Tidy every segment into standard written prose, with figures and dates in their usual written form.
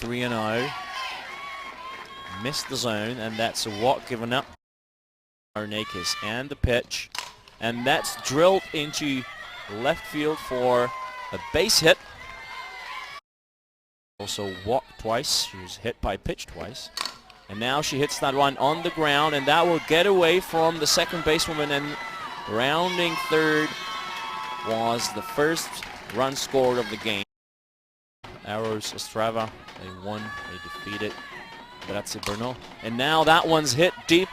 3-0. Missed the zone, and that's a walk given up. Nykaza and the pitch, and that's drilled into left field for a base hit. Also walked twice. She was hit by pitch twice. And now she hits that one on the ground, and that will get away from the second basewoman, and rounding third was the first run scored of the game. Arrows Ostrava, they won, they defeated Brno. And now that one's hit deep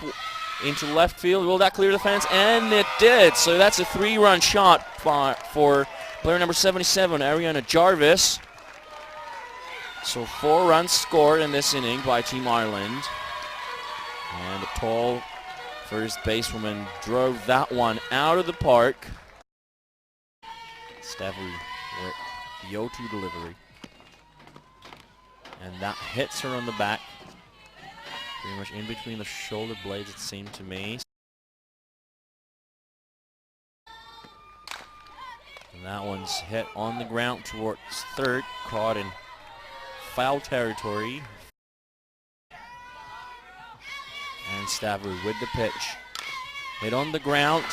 into left field. Will that clear the fence? And it did. So that's a 3-run shot for player number 77, Arianna Jarvis. So 4 runs scored in this inning by Team Ireland. And the tall first basewoman drove that one out of the park. Stavrou with the 0-2 delivery. And that hits her on the back. Pretty much in between the shoulder blades, it seemed to me. And that one's hit on the ground towards third, caught in foul territory. And Stavrou with the pitch. Hit on the ground,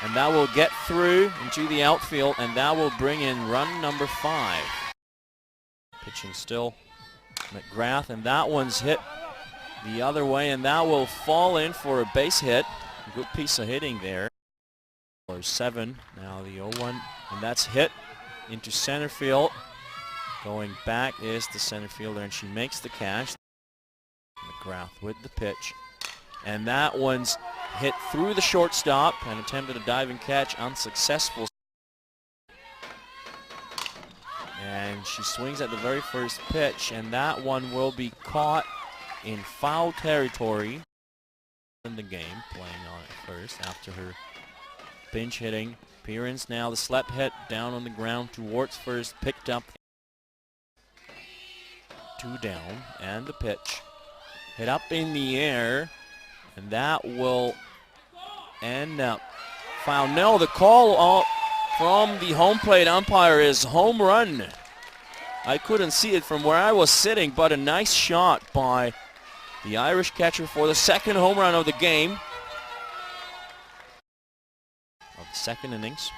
and that will get through into the outfield, and that will bring in run number 5. Pitching still, McGrath, and that one's hit the other way, and that will fall in for a base hit. A good piece of hitting there. Or 7, now the 0-1, and that's hit into center field. Going back is the center fielder, and she makes the catch. McGrath with the pitch. And that one's hit through the shortstop and attempted a diving catch, unsuccessful. And she swings at the very first pitch, and that one will be caught in foul territory in the game, playing on it first after her pinch hitting appearance. Now the slap hit down on the ground towards first, picked up. 2 down, and the pitch hit up in the air, and that will end up foul. No, the call from the home plate umpire is home run. I couldn't see it from where I was sitting, but a nice shot by the Irish catcher for the second home run of the game, of the second innings.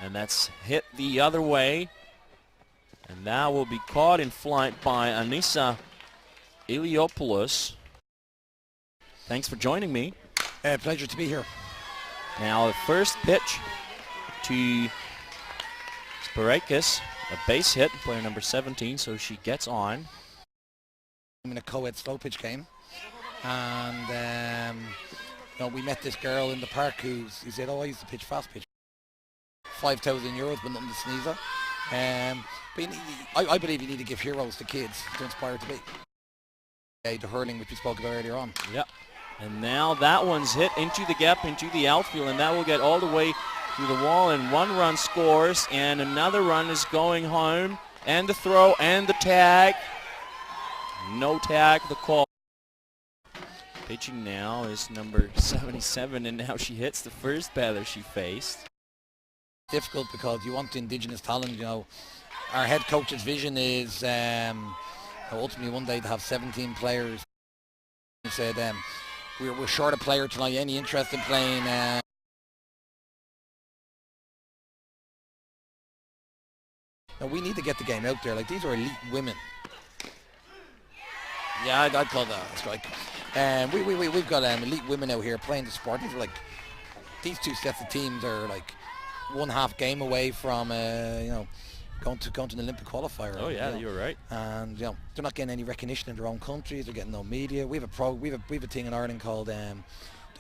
And that's hit the other way. And that will be caught in flight by Anyssa Iliopoulos. Thanks for joining me. Pleasure to be here. Now the first pitch to Spyrakis, a base hit, player number 17, so she gets on. I'm in a co-ed slow pitch game, and you know, we met this girl in the park who said, "Oh, I used to pitch fast pitch. €5,000, but nothing to sneeze at." But I believe you need to give heroes to kids to inspire to be. The hurling, which we spoke about earlier on. Yep. And now that one's hit into the gap, into the outfield, and that will get all the way to the wall, and 1 run scores, and another run is going home, and the throw, and the tag. No tag, the call. Pitching now is number 77, and now she hits the first batter she faced. Difficult because you want indigenous talent, you know. Our head coach's vision is ultimately one day to have 17 players. He said, we're short a player tonight, any interest in playing? Now we need to get the game out there. Like, these are elite women. Yeah, I'd call that a strike. We've got elite women out here playing the sport. These are like, these 2 sets of teams are like 1/2 game away from you know, going to an Olympic qualifier. Oh yeah, you know. You're right. And you know, they're not getting any recognition in their own countries. They're getting no media. We have a thing in Ireland called the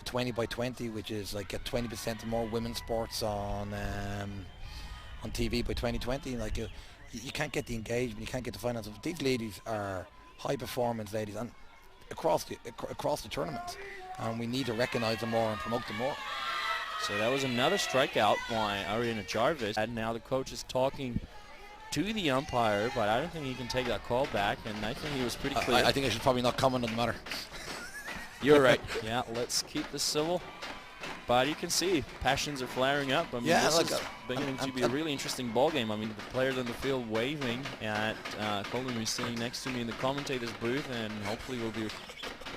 20x20, which is like get 20% more women's sports on TV by 2020. Like you can't get the engagement, you can't get the finance. These ladies are high performance ladies, and across the tournament, and we need to recognise them more and promote them more. So that was another strikeout by Arianna Jarvis. And now the coach is talking to the umpire, but I don't think he can take that call back, and I think he was pretty clear. I think I should probably not comment on the matter. You're right. Yeah, let's keep this civil. but you can see passions are flaring up. I mean, Yeah, this like, is beginning to be a really interesting ball game. I mean, the players on the field waving at Colin, who's sitting next to me in the commentator's booth, and hopefully we'll be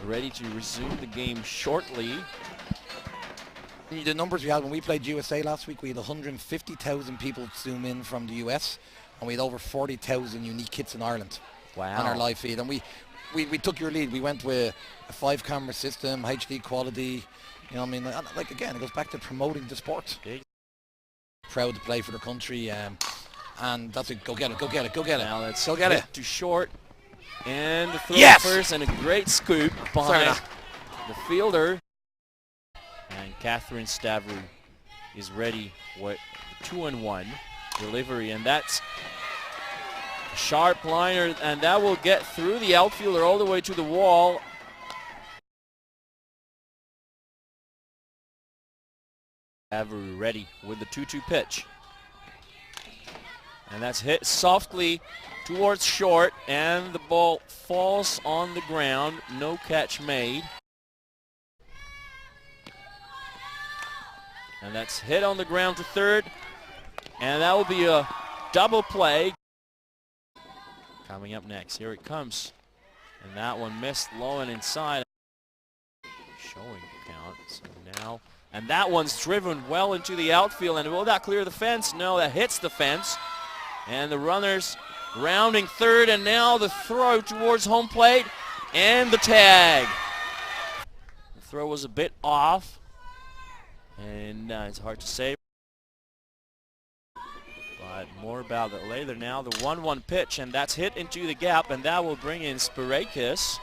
ready to resume the game shortly. The numbers we had when we played USA last week, we had 150,000 people zoom in from the US, and we had over 40,000 unique hits in Ireland. Wow. On our live feed. And we took your lead. We went with a 5-camera system, HD quality. You know what I mean? Like, again, it goes back to promoting the sport. Big. Proud to play for the country, and that's it. Go get it, go get it, go get it. Now let's go get it. To short, and the throw Yes! first, and a great scoop by the fielder. And Kathryn Stavrou is ready with the 2-1 delivery, and that's a sharp liner, and that will get through the outfielder all the way to the wall. Stavrou ready with the 2-2 pitch. And that's hit softly towards short, and the ball falls on the ground. No catch made. And that's hit on the ground to third, and that will be a double play. Coming up next, here it comes, and that one missed low and inside. Showing the count, so now, and that one's driven well into the outfield, and will that clear the fence? No, that hits the fence, and the runners rounding third, and now the throw towards home plate, and the tag. The throw was a bit off, and it's hard to say, but more about that later. Now the 1-1 pitch, and that's hit into the gap, and that will bring in Spyrakis.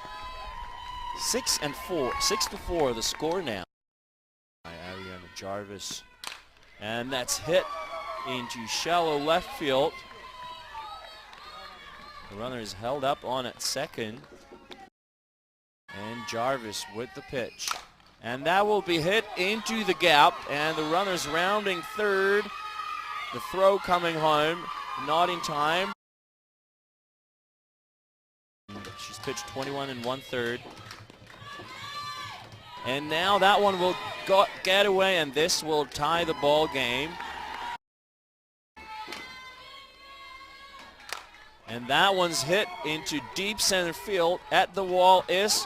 6-4 the score now by Arianna Jarvis, and that's hit into shallow left field. The runner is held up on at second, and Jarvis with the pitch. And that will be hit into the gap, and the runner's rounding third. The throw coming home, not in time. She's pitched 21 1/3. And now that one will get away, and this will tie the ball game. And that one's hit into deep center field. At the wall is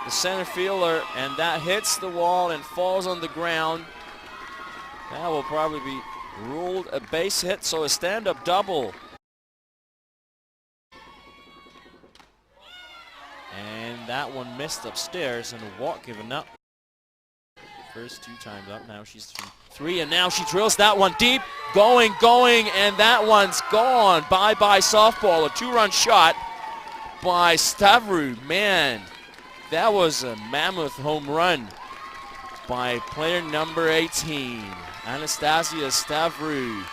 the center fielder, and that hits the wall and falls on the ground. That will probably be ruled a base hit, so a stand-up double. And that one missed upstairs, and a walk given up. First 2 times up, now she's 3, and now she drills that one deep, going, and that one's gone. Bye-bye softball, a 2-run shot by Stavrou. Man, that was a mammoth home run by player number 18, Anastasia Stavrou.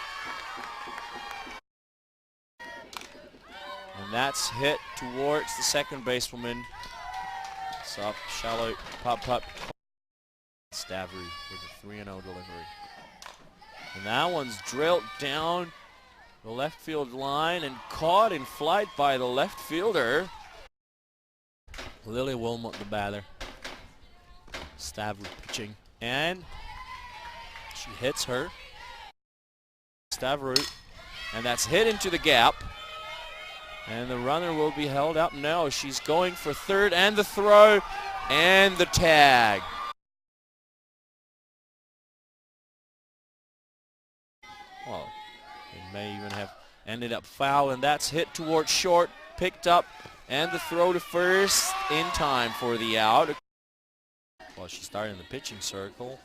And that's hit towards the second basewoman. Soft, shallow, pop. Stavrou with a 3-0 delivery. And that one's drilled down the left field line and caught in flight by the left fielder. Lily Wilmot, the batter. Stavrou pitching, and she hits her. Stavrou, and that's hit into the gap. And the runner will be held up. No, she's going for third, and the throw, and the tag. Well, it may even have ended up foul, and that's hit towards short, picked up, and the throw to first in time for the out. Well, she started in the pitching circle,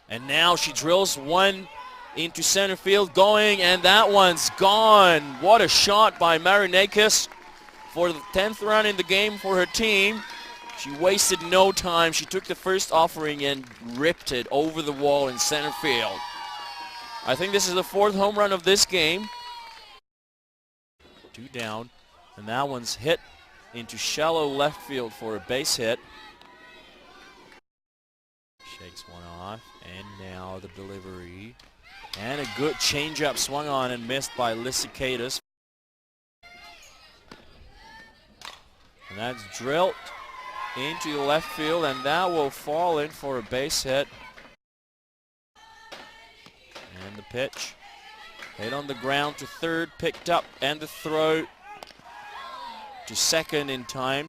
and now she drills one into center field, going, and that one's gone. What a shot by Nykaza for the 10th run in the game for her team. She wasted no time. She took the first offering and ripped it over the wall in center field. I think this is the 4th home run of this game. 2 down, and that one's hit into shallow left field for a base hit. Shakes one off, and now the delivery. And a good changeup swung on and missed by Lysikatos. And that's drilled into the left field, and that will fall in for a base hit. And the pitch. Hit on the ground to third, picked up, and the throw to second in time.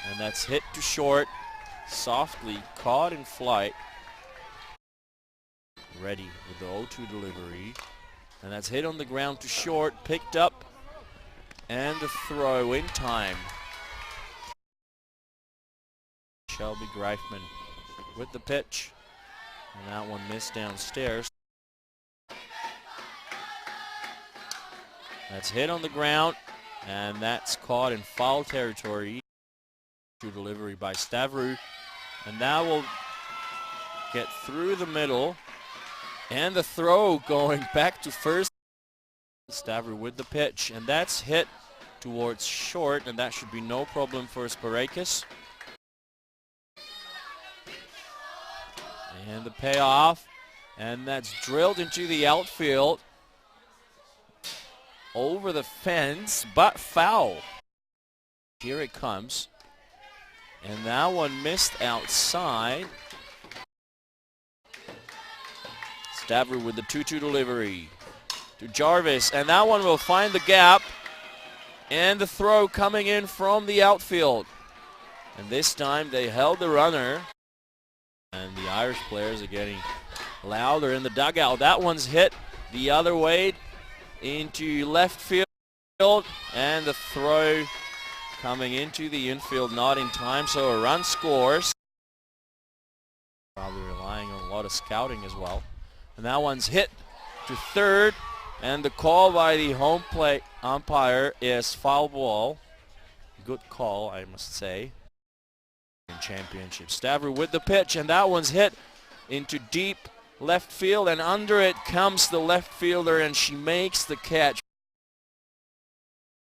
And that's hit to short, softly caught in flight. Ready with the 0-2 delivery. And that's hit on the ground to short, picked up, and the throw in time. Shelby Greifman with the pitch. And that one missed downstairs. That's hit on the ground, and that's caught in foul territory. Delivery by Stavrou, and that will get through the middle, and the throw going back to first. Stavrou with the pitch, and that's hit towards short, and that should be no problem for Spyrakis. And the payoff, and that's drilled into the outfield over the fence, but foul. Here it comes. And that one missed outside. Stavrou with the 2-2 delivery to Jarvis, and that one will find the gap. And the throw coming in from the outfield. And this time they held the runner. And the Irish players are getting louder in the dugout. That one's hit the other way into left field, and the throw coming into the infield, not in time, so a run scores. Probably relying on a lot of scouting as well. And that one's hit to third, and the call by the home plate umpire is foul ball. Good call, I must say. In championship. Stavrou with the pitch, and that one's hit into deep left field, and under it comes the left fielder, and she makes the catch.